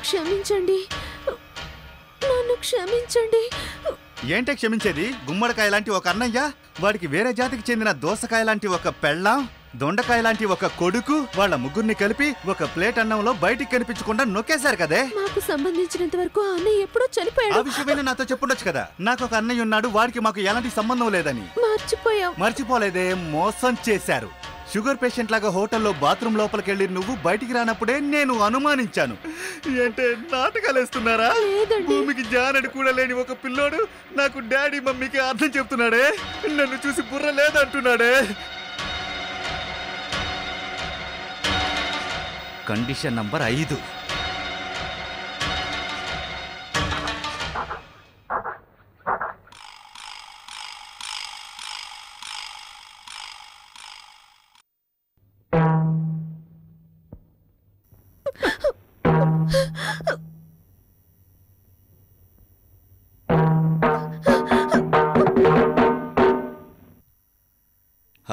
క్షమించండి, నన్ను క్షమించండి. ఏంటే క్షమించేది? గుమ్మడికాయ లాంటి ఒక అన్నయ్య, వాడికి వేరే జాతికి చెందిన దోసకాయ లాంటి ఒక పెళ్ళాం, దొండకాయ లాంటి ఒక కొడుకు, వాళ్ళ ముగ్గురిని కలిపి ఒక ప్లేట్ అన్నంలో బయటికి కనిపించకుండా నొక్కేశారు కదే. మాకు సంబంధించినంత వరకు ఆ అన్నయ్య ఎప్పుడో చనిపోయాడు. ఆ విషయమైనా నాతో చెప్పుండొచ్చు కదా. నాకు ఒక అన్నయ్య ఉన్నాడు, వాడికి మాకు ఎలాంటి సంబంధం లేదని. మర్చిపోయాం. మర్చిపోలేదే, మోసం చేశారు. షుగర్ పేషెంట్ లాగా హోటల్లో బాత్రూమ్ లోపలికెళ్ళి నువ్వు బయటికి రానప్పుడే నేను అనుమానించాను. ఏంటే నాటకాలు వేస్తున్నారా? భూమికి జానడు కూడా లేని ఒక పిల్లోడు నాకు డాడీ మమ్మీకి అర్థం చెప్తున్నాడే, నన్ను చూసి బుర్ర లేదంటున్నాడే. Condition number 5.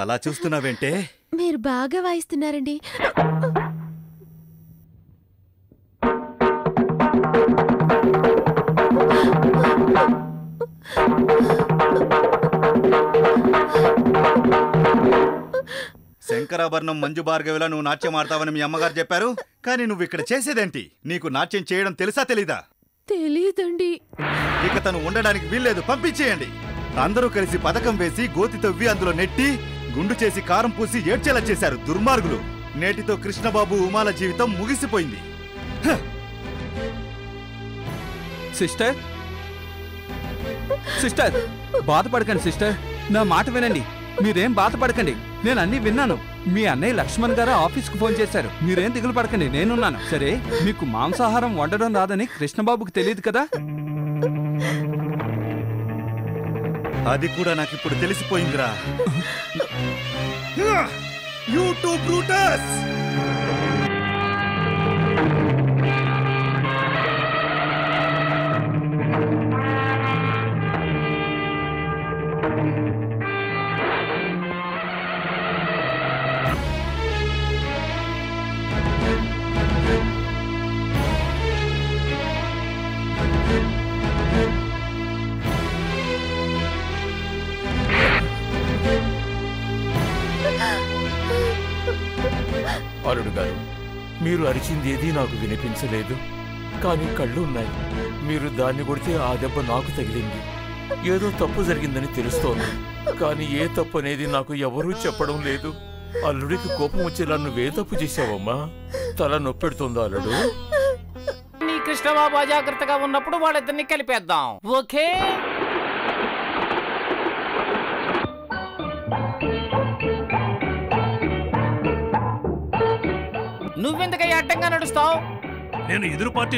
అలా చూస్తున్నావేంటే? మీరు బాగా వాయిస్తున్నారండి. శంకరాభరణం మంజు భార్గవిలా నువ్వు నాట్యం ఆడతావని మీ అమ్మగారు చెప్పారు. కానీ నువ్వు ఇక్కడ చేసేదేంటి? నీకు నాట్యం చేయడం తెలుసా తెలీదా? తెలీదండి. ఇక తను ఉండడానికి వీల్లేదు, పంపించేయండి. అందరూ కలిసి పథకం వేసి గోతి తవ్వి అందులో నెట్టి గుండు చేసి కారం పూసి ఏడ్చేలా చేశారు దుర్మార్గులు. నేటితో కృష్ణబాబు ఉమాల జీవితం ముగిసిపోయింది. సిస్టర్, సిస్టర్ బాధపడకండి సిస్టర్, నా మాట వినండి. మీరేం బాధపడకండి, నేను అన్ని విన్నాను. మీ అన్నయ్య లక్ష్మణ్ గారు ఆఫీస్కు ఫోన్ చేశారు. మీరేం దిగులు పడకండి, నేనున్నాను. సరే, మీకు మాంసాహారం వండడం రాదని కృష్ణబాబుకు తెలియదు కదా? అది కూడా నాకు ఇప్పుడు తెలిసిపోయిందిరా. యూట్యూబ్ రూటర్స్ అల్లుడు గారు, మీరు అరిచిందేదీ నాకు వినిపించలేదు, కానీ కళ్ళు ఉన్నాయి. మీరు దాన్ని కొడితే ఆ దెబ్బ నాకు తగిలింది. ఏదో తప్పు జరిగిందని తెలుస్తోంది, కానీ ఏ తప్పు అనేది నాకు ఎవరూ చెప్పడం లేదు. అల్లుడికి కోపం వచ్చేలా నువ్వే తప్పు చేశావమ్మా? తల నొప్పెడుతుందా అల్లుడు? నీ కృష్ణబాబు అజాగ్రత్తగా ఉన్నప్పుడు వాళ్ళిద్దరిని కలిపేద్దాం, ఓకే? నువ్వెందుకయ్యా అడ్డంగా నడుస్తావు? నేను ఎదురు పార్టీ